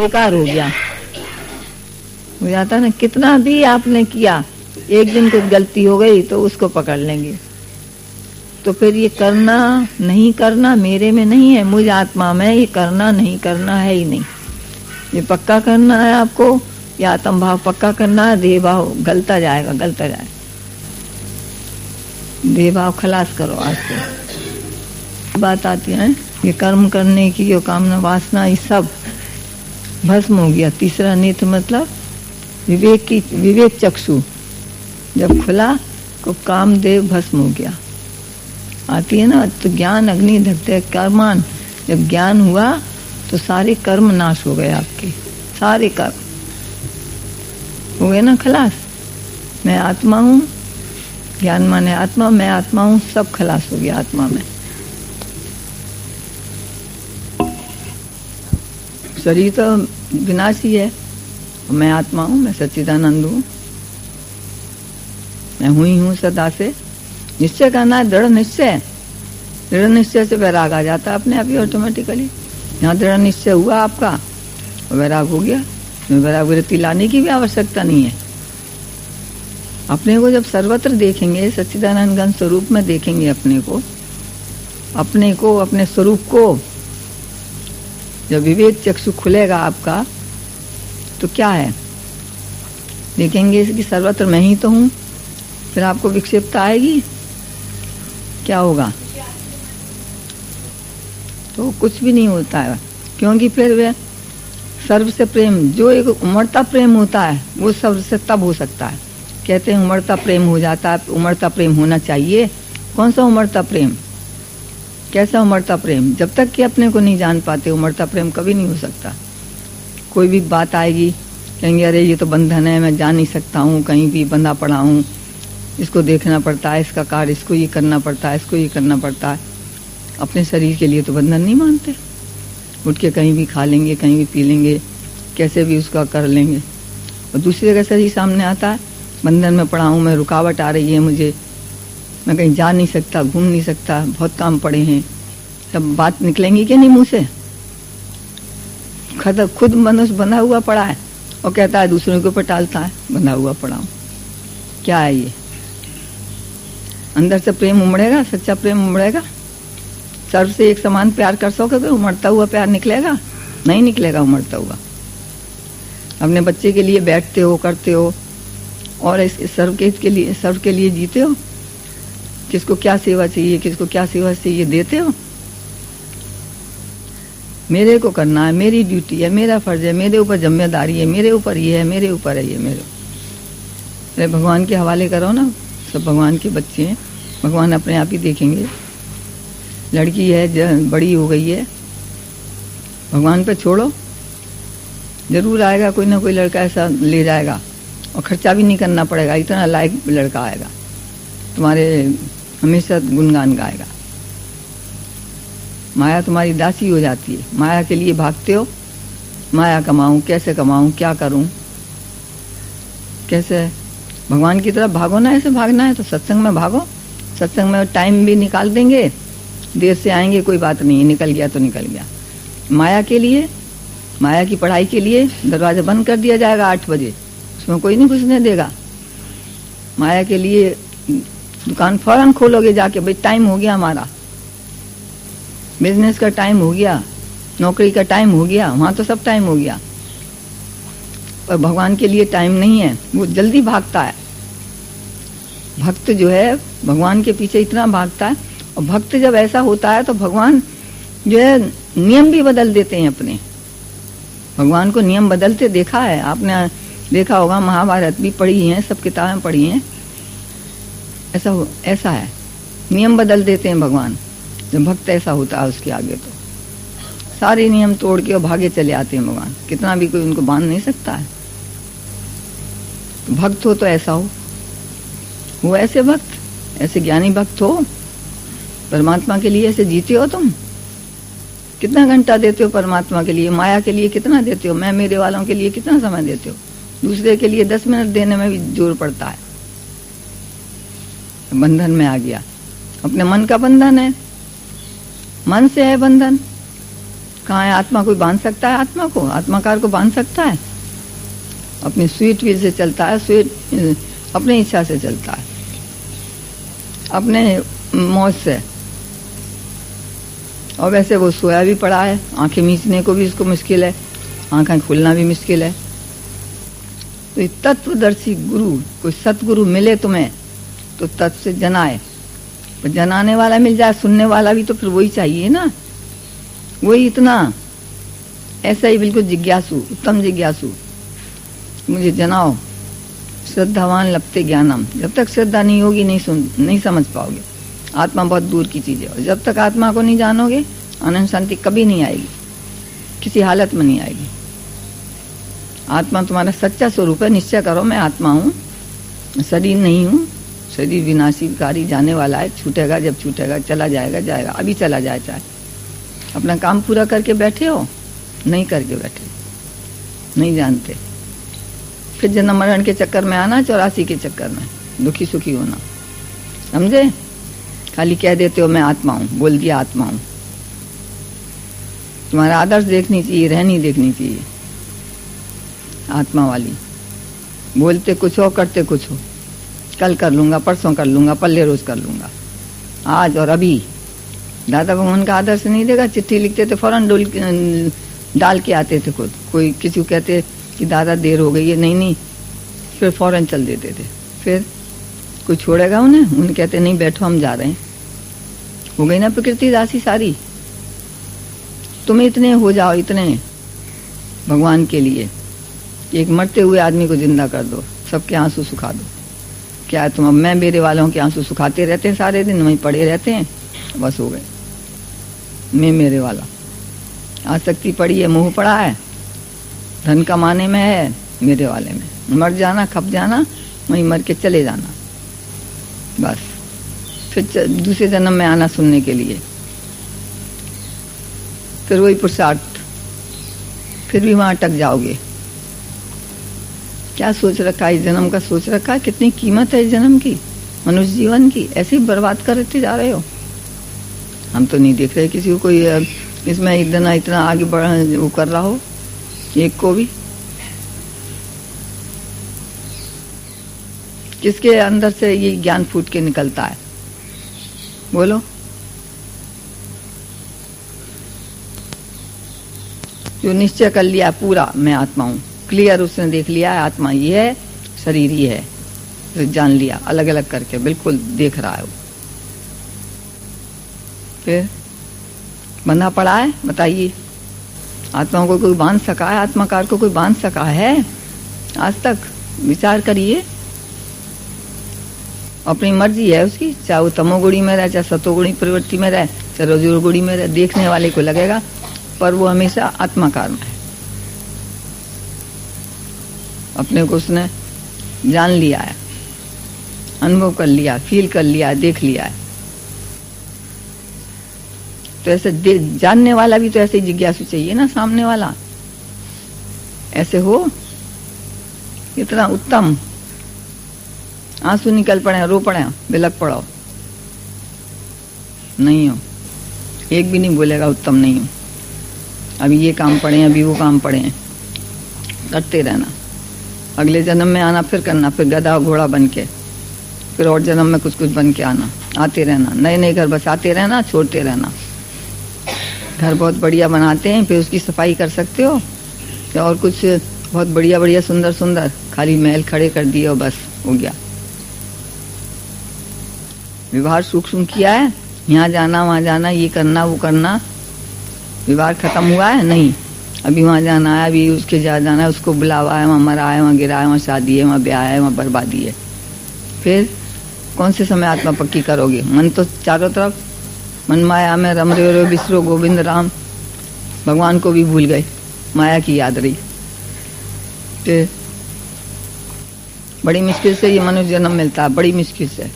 बेकार हो गया, हो जाता ना। कितना भी आपने किया, एक दिन कुछ गलती हो गई तो उसको पकड़ लेंगे। तो फिर ये करना नहीं करना मेरे में नहीं है, मुझ आत्मा में ये करना नहीं करना है ही नहीं। ये पक्का करना है आपको, या आत्म भाव पक्का करना है, देह भाव गलता जाएगा, गलता जाएगा। देह भाव खलास करो आज से। बात आती है ये कर्म करने की, ये कामना वासना, ये सब भस्म हो गया। तीसरा नेत्र मतलब विवेक की, विवेक चक्षु जब खुला तो कामदेव भस्म हो गया। आती है ना, तो ज्ञान अग्नि धत्ते कर्मान, जब ज्ञान हुआ तो सारे कर्म नाश हो गए आपके, सारे कर्म हो गए ना खलास। मैं आत्मा हूँ, ज्ञान माने आत्मा, मैं आत्मा हूँ, सब खलास हो गया आत्मा में। शरीर तो विनाशी है, मैं आत्मा हूँ, मैं सच्चिदानंद हूँ, मैं हुई हूँ सदा से। निश्चय करना है, दृढ़ निश्चय। दृढ़ निश्चय से वैराग आ जाता है अपने आप ही ऑटोमेटिकली। यहाँ दृढ़ निश्चय हुआ आपका, वैराग हो गया। वैराग वृत्ति लाने की भी आवश्यकता नहीं है। अपने को जब सर्वत्र देखेंगे, सच्चिदानंद घन स्वरूप में देखेंगे अपने को, अपने स्वरूप को, जब विवेक चक्षु खुलेगा आपका, तो क्या है, देखेंगे कि सर्वत्र मैं ही तो हूँ। फिर आपको विक्षेपता आएगी, क्या होगा? तो कुछ भी नहीं होता है, क्योंकि फिर वे सर्व से प्रेम, जो एक उमड़ता प्रेम होता है, वो सर्व से तब हो सकता है। कहते हैं उमड़ता प्रेम हो जाता है, उमड़ता प्रेम होना चाहिए। कौन सा उमड़ता प्रेम, कैसा उमड़ता प्रेम? जब तक कि अपने को नहीं जान पाते, उमड़ता प्रेम कभी नहीं हो सकता। कोई भी बात आएगी, कहेंगे अरे ये तो बंधन है, मैं जा नहीं सकता हूँ, कहीं भी बंधा पड़ा हूँ, इसको देखना पड़ता है, इसका कार्य, इसको ये करना पड़ता है, इसको ये करना पड़ता है। अपने शरीर के लिए तो बंधन नहीं मानते, उठ के कहीं भी खा लेंगे, कहीं भी पी लेंगे, कैसे भी उसका कर लेंगे। और दूसरे का शरीर सामने आता है, बंधन में पड़ा हूँ मैं, रुकावट आ रही है मुझे, मैं कहीं जा नहीं सकता, घूम नहीं सकता, बहुत काम पड़े हैं। तब बात निकलेंगी कि नहीं मुँह से? खुद मनुष्य बंधा हुआ पड़ा है और कहता है दूसरों के ऊपर टालता है, बंधा हुआ पड़ा हूँ। क्या है ये? अंदर से प्रेम उमड़ेगा, सच्चा प्रेम उमड़ेगा? सर्व से एक समान प्यार कर सकोगे? उमड़ता हुआ प्यार निकलेगा? नहीं निकलेगा उमड़ता हुआ। अपने बच्चे के लिए बैठते हो, करते हो, और इस सर्व के लिए जीते हो। किसको क्या सेवा चाहिए, किसको क्या सेवा चाहिए, देते हो। मेरे को करना है, मेरी ड्यूटी है, मेरा फर्ज है, मेरे ऊपर जिम्मेदारी है, मेरे ऊपर ये है, मेरे ऊपर है ये, मेरे भगवान के हवाले करो ना। सब भगवान के बच्चे हैं, भगवान अपने आप ही देखेंगे। लड़की है, बड़ी हो गई है, भगवान पे छोड़ो, जरूर आएगा कोई ना कोई लड़का ऐसा ले जाएगा, और खर्चा भी नहीं करना पड़ेगा, इतना लायक लड़का आएगा, तुम्हारे हमेशा गुणगान गाएगा। माया तुम्हारी दासी हो जाती है, माया के लिए भागते हो। माया कमाऊं, कैसे कमाऊं, क्या करूं, कैसे? भगवान की तरफ भागो ना। ऐसे भागना है तो सत्संग में भागो, सत्संग में टाइम भी निकाल देंगे, देर से आएंगे कोई बात नहीं, निकल गया तो निकल गया। माया के लिए, माया की पढ़ाई के लिए दरवाजा बंद कर दिया जाएगा 8 बजे, उसमें कोई नहीं घुसने देगा। माया के लिए दुकान फौरन खोलोगे जाके, भाई टाइम हो गया हमारा, बिजनेस का टाइम हो गया, नौकरी का टाइम हो गया, वहां तो सब टाइम हो गया। पर भगवान के लिए टाइम नहीं है, वो जल्दी भागता है। भक्त जो है भगवान के पीछे इतना भागता है, और भक्त जब ऐसा होता है तो भगवान जो है नियम भी बदल देते हैं अपने। भगवान को नियम बदलते देखा है आपने, देखा होगा, महाभारत भी पढ़ी है, सब किताबें पढ़ी हैं। ऐसा है, नियम बदल देते हैं भगवान। जब भक्त ऐसा होता है उसके आगे तो सारे नियम तोड़ के और भागे चले आते हैं भगवान, कितना भी कोई उनको बांध नहीं सकता है। भक्त हो तो ऐसा हो, वो ऐसे भक्त, ऐसे ज्ञानी भक्त हो, परमात्मा के लिए ऐसे जीते हो। तुम कितना घंटा देते हो परमात्मा के लिए, माया के लिए कितना देते हो, मैं मेरे वालों के लिए कितना समय देते हो? दूसरे के लिए 10 मिनट देने में भी जोर पड़ता है। बंधन में आ गया, अपने मन का बंधन है, मन से है बंधन। कहाँ है आत्मा? कोई बांध सकता है आत्मा को? आत्माकार को बांध सकता है? अपनी स्वीट विल से चलता है, स्वीट अपनी इच्छा से चलता है, अपने मौज से। और वैसे वो सोया भी पड़ा है, आंखें मीचने को भी उसको मुश्किल है, आंखें खुलना भी मुश्किल है। तो तत्वदर्शी गुरु, कोई सतगुरु मिले तुम्हें तो तत्व से जनाए। पर जनाने वाला मिल जाए, सुनने वाला भी तो फिर वही चाहिए ना, वही इतना। ऐसा ही बिल्कुल जिज्ञासु, उत्तम जिज्ञासु, मुझे जनाओ। श्रद्धावान लपते ज्ञानम, जब तक श्रद्धा नहीं होगी नहीं समझ पाओगे। आत्मा बहुत दूर की चीज है, और जब तक आत्मा को नहीं जानोगे आनंद शांति कभी नहीं आएगी, किसी हालत में नहीं आएगी। आत्मा तुम्हारा सच्चा स्वरूप है। निश्चय करो मैं आत्मा हूँ, शरीर नहीं हूँ। शरीर विनाशीकारी जाने वाला है, छूटेगा, जब छूटेगा चला जाएगा, जाएगा। अभी चला जाए चाहे। अपना काम पूरा करके बैठे हो, नहीं करके बैठे, नहीं जानते। फिर जन्म मरण के चक्कर में आना, 84 के चक्कर में दुखी सुखी होना, समझे? खाली कह देते हो मैं आत्मा हूँ, बोल दिया आत्मा हूँ। तुम्हारा आदर्श देखनी चाहिए, रहनी देखनी चाहिए आत्मा वाली। बोलते कुछ हो, करते कुछ हो। कल कर लूंगा, परसों कर लूंगा, पल्ले रोज कर लूंगा, आज और अभी। दादा भगवान का आदर्श नहीं देगा। चिट्ठी लिखते थे फौरन डाल के आते थे खुद। कोई किसी को कहते कि दादा देर हो गई है, नहीं, फिर फौरन चल देते थे। फिर कोई छोड़ेगा उन्हें? उन्हें कहते नहीं बैठो हम जा रहे हैं। हो गई ना प्रकृति दासी सारी। तुम इतने हो जाओ, इतने भगवान के लिए। एक मरते हुए आदमी को जिंदा कर दो, सबके आंसू सुखा दो। क्या है तुम? अब मैं मेरे वालों के आंसू सुखाते रहते हैं, सारे दिन वहीं पड़े रहते हैं, बस हो गए। मैं मेरे वाला, आसक्ति पड़ी है, मोह पड़ा है, धन कमाने में है, मेरे वाले में मर जाना, खप जाना, वहीं मर के चले जाना, बस। फिर दूसरे जन्म में आना सुनने के लिए, फिर वही पुरुषार्थ, फिर भी वहां अटक जाओगे। क्या सोच रखा है? इस जन्म का सोच रखा है? कितनी कीमत है इस जन्म की, मनुष्य जीवन की? ऐसे ही बर्बाद करते जा रहे हो। हम तो नहीं देख रहे किसी को कोई इसमें इतना आगे बढ़ वो कर रहा हो, एक को भी। किसके अंदर से ये ज्ञान फूट के निकलता है? बोलो। जो निश्चय कर लिया पूरा मैं आत्मा हूं, क्लियर उसने देख लिया है आत्मा ये है, शरीर ये है, तो जान लिया अलग अलग करके, बिल्कुल देख रहा है वो। फिर बंधा पड़ा है, बताइए। आत्मा को कोई बांध सका है? आत्माकार को कोई बांध सका है आज तक? विचार करिए। अपनी मर्जी है उसकी, चाहे वो तमोगुणी में रहे, चाहे सतोगुणी प्रवृत्ति में रहे, चाहे रजोगुणी में रहे। देखने वाले को लगेगा, पर वो हमेशा आत्माकार में है। अपने को उसने जान लिया है, अनुभव कर लिया, फील कर लिया, देख लिया है। तो ऐसे जानने वाला भी तो ऐसे ही जिज्ञासु चाहिए ना, सामने वाला ऐसे हो, इतना उत्तम। आंसू निकल पड़े, रो पड़े, बिलक पड़ो, नहीं हो। एक भी नहीं बोलेगा उत्तम नहीं हो, अभी ये काम पड़े, अभी वो काम पड़े हैं, करते रहना। अगले जन्म में आना, फिर करना, फिर गधा घोड़ा बन के, फिर और जन्म में कुछ कुछ बन के आना, आते रहना। नए नए घर बसाते रहना, छोड़ते रहना। घर बहुत बढ़िया बनाते हैं, फिर उसकी सफाई कर सकते हो, और कुछ बहुत बढ़िया बढ़िया सुंदर सुंदर खाली महल खड़े कर दिए और बस हो गया। व्यवहार सूक्ष्म किया है, यहाँ जाना वहां जाना, ये करना वो करना, व्यवहार खत्म हुआ है नहीं। अभी वहां जाना है, अभी उसके जाना है, उसको बुलावा है, वहां मरा है, वहां गिरा है, वहां शादी है, वहां ब्याह है, वहां बर्बादी है। फिर कौन से समय आत्मा पक्की करोगे? मन तो चारों तरफ, मन माया में रम रहे हो, बिसरो गोविंद राम। भगवान को भी भूल गए, माया की याद रही। फिर बड़ी मुश्किल से ये मनुष्य जन्म मिलता है, बड़ी मुश्किल से,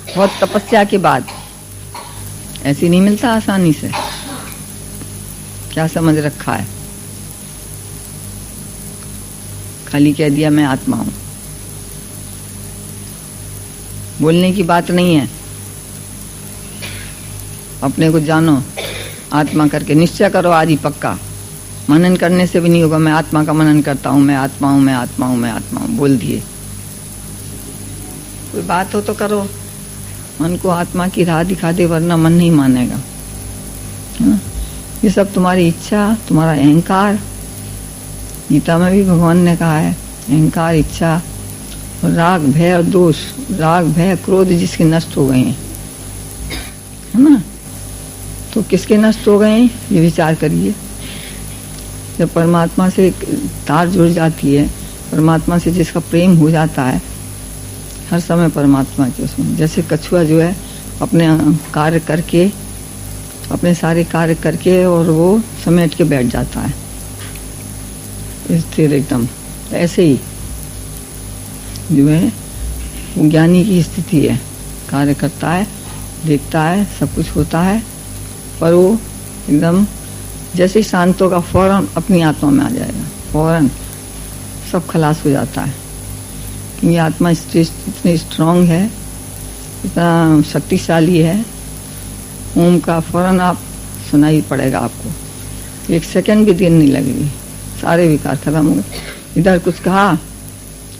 बहुत तपस्या के बाद। ऐसी नहीं मिलता आसानी से। क्या समझ रखा है? खाली कह दिया मैं आत्मा हूं। बोलने की बात नहीं है, अपने को जानो। आत्मा करके निश्चय करो आज ही पक्का। मनन करने से भी नहीं होगा। मैं आत्मा का मनन करता हूँ, मैं आत्मा हूँ, मैं आत्मा हूँ, मैं आत्मा हूँ, बोल दिए। कोई बात हो तो करो, मन को आत्मा की राह दिखा दे, वरना मन नहीं मानेगा। ये सब तुम्हारी इच्छा, तुम्हारा अहंकार। गीता में भी भगवान ने कहा है अहंकार, इच्छा, राग, भय और दोष, राग, भय, क्रोध जिसके नष्ट हो गए हैं, है ना। तो किसके नष्ट हो गए हैं ये विचार करिए। जब परमात्मा से तार जुड़ जाती है, परमात्मा से जिसका प्रेम हो जाता है हर समय परमात्मा के उसमें, जैसे कछुआ जो है अपने कार्य करके, अपने सारे कार्य करके और वो समेट के बैठ जाता है स्थिर एकदम। ऐसे ही जो है वो ज्ञानी की स्थिति है, कार्य करता है, देखता है, सब कुछ होता है, पर वो एकदम जैसे ही शांत होगा फौरन अपनी आत्मा में आ जाएगा, फौरन सब खलास हो जाता है। क्योंकि आत्मा इतनी स्ट्रांग है, इतना शक्तिशाली है, ओम का फौरन आप सुनाई पड़ेगा आपको, एक सेकंड भी देर नहीं लगेगी, सारे विकार खत्म हो गए। इधर कुछ कहा,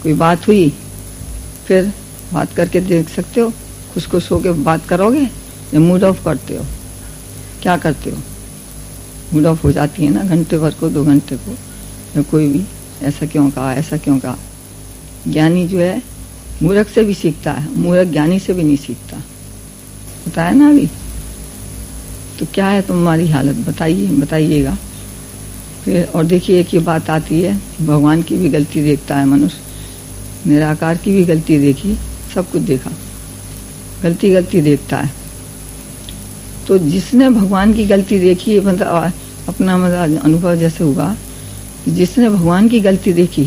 कोई बात हुई, फिर बात करके देख सकते हो, खुश खुश होके बात करोगे या मूड ऑफ करते हो, क्या करते हो? मूड ऑफ हो जाती है ना, घंटे भर को, 2 घंटे को, या कोई भी ऐसा क्यों कहा, ऐसा क्यों कहा। ज्ञानी जो है मूर्ख से भी सीखता है, मूर्ख ज्ञानी से भी नहीं सीखता, बताया ना अभी। तो क्या है तुम्हारी हालत, बताइए, बताइएगा। फिर और देखिए एक ये बात आती है, भगवान की भी गलती देखता है मनुष्य, निराकार की भी गलती देखी, सब कुछ देखा, गलती गलती देखता है। तो जिसने भगवान की गलती देखी, मतलब अपना मतलब अनुभव जैसे हुआ, जिसने भगवान की गलती देखी,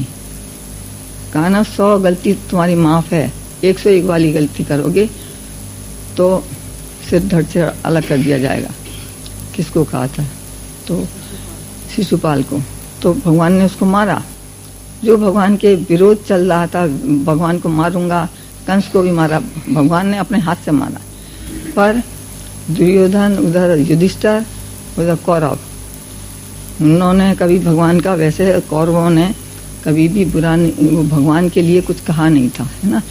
कहा ना 100 गलती तुम्हारी माफ है, 101 वाली गलती करोगे तो सिर धड़ से अलग कर दिया जाएगा। किसको कहा था? तो शिशुपाल को। तो भगवान ने उसको मारा, जो भगवान के विरोध चल रहा था, भगवान को मारूंगा, कंस को भी मारा, भगवान ने अपने हाथ से मारा। पर दुर्योधन, उधर युधिष्ठिर, उधर कौरव, उन्होंने कभी भगवान का, वैसे कौरवों ने कभी भी बुरा नहीं, वो भगवान के लिए कुछ कहा नहीं था, है ना,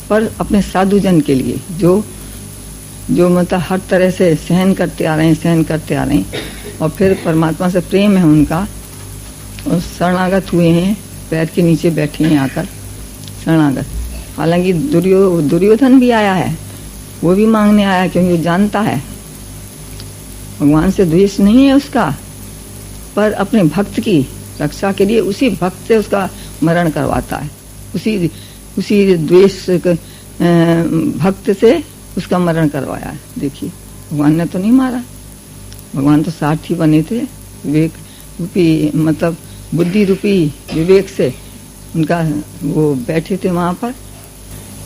पर अपने साधुजन के लिए जो मतलब हर तरह से सहन करते आ रहे हैं, सहन करते आ रहे हैं, और फिर परमात्मा से प्रेम है उनका, और शरणागत हुए हैं, पैर के नीचे बैठे हैं आकर शरणागत। हालांकि दुर्योधन भी आया है, वो भी मांगने आया, क्योंकि वो जानता है भगवान से द्वेष नहीं है उसका, पर अपने भक्त की रक्षा के लिए उसी भक्त से उसका मरण करवाता है, उसी द्वेष भक्त से उसका मरण करवाया है। देखिए भगवान ने तो नहीं मारा, भगवान तो सारथी बने थे, विवेक रूपी, मतलब बुद्धि रूपी विवेक से उनका वो बैठे थे वहां पर,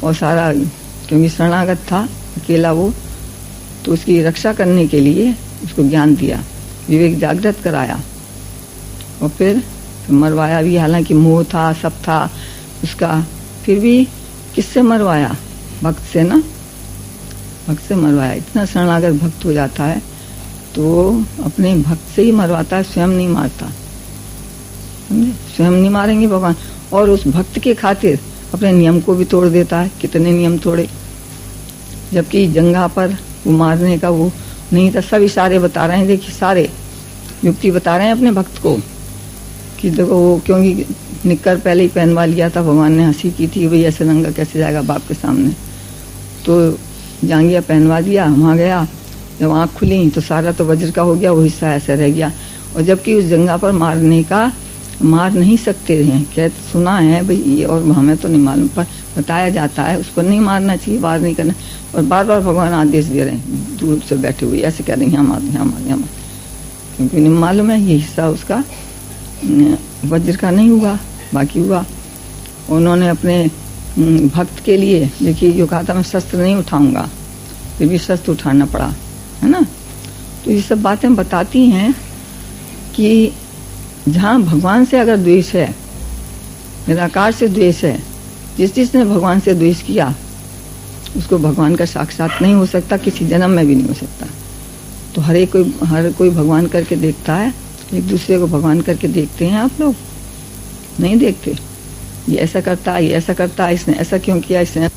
और सारा, क्योंकि शरणागत था अकेला वो, तो उसकी रक्षा करने के लिए उसको ज्ञान दिया, विवेक जागृत कराया, और फिर मरवाया भी। हालांकि मोह था, सब था उसका, फिर भी किससे मरवाया? भक्त से ना, भक्त से मरवाया। इतना शरणागत भक्त हो जाता है तो अपने भक्त से ही मरवाता है, स्वयं नहीं मारता, स्वयं नहीं मारेंगे भगवान, और उस भक्त के खातिर अपने नियम को भी तोड़ देता है। कितने नियम तोड़े, जबकि जंगा पर वो मारने का वो नहीं था, सब इशारे बता रहे हैं, देखिए सारे युक्ति बता रहे हैं अपने भक्त को कि देखो वो, क्योंकि निक्कर पहले ही पहनवा लिया था, भगवान ने हंसी की थी, भाई ऐसे नंगा कैसे जाएगा बाप के सामने, तो जांगिया पहनवा दिया। वहाँ गया, जब आँख खुली तो सारा तो वज्र का हो गया, वो हिस्सा ऐसे रह गया, और जबकि उस जंगा पर मारने का मार नहीं सकते हैं, क्या सुना है भाई ये, और हमें तो नहीं मालूम, पर बताया जाता है उसको नहीं मारना चाहिए, वार नहीं करना, और बार बार भगवान आदेश दे रहे हैं, दूर से बैठे हुए ऐसे कह रहे हैं यहाँ मार, यहाँ मार, यहाँ मार, क्योंकि नहीं मालूम है ये हिस्सा उसका वज्र का नहीं हुआ, बाकी हुआ। उन्होंने अपने भक्त के लिए, देखिए जो कहा था मैं शस्त्र नहीं उठाऊंगा, फिर भी शस्त्र उठाना पड़ा, है ना। तो ये सब बातें बताती हैं कि जहाँ भगवान से अगर द्वेष है, निराकार से द्वेष है, जिसने भगवान से द्वेष किया उसको भगवान का साक्षात नहीं हो सकता, किसी जन्म में भी नहीं हो सकता। तो हर कोई भगवान करके देखता है? एक दूसरे को भगवान करके देखते हैं आप लोग? नहीं देखते। ये ऐसा करता है, ये ऐसा करता है, इसने ऐसा क्यों किया, इसने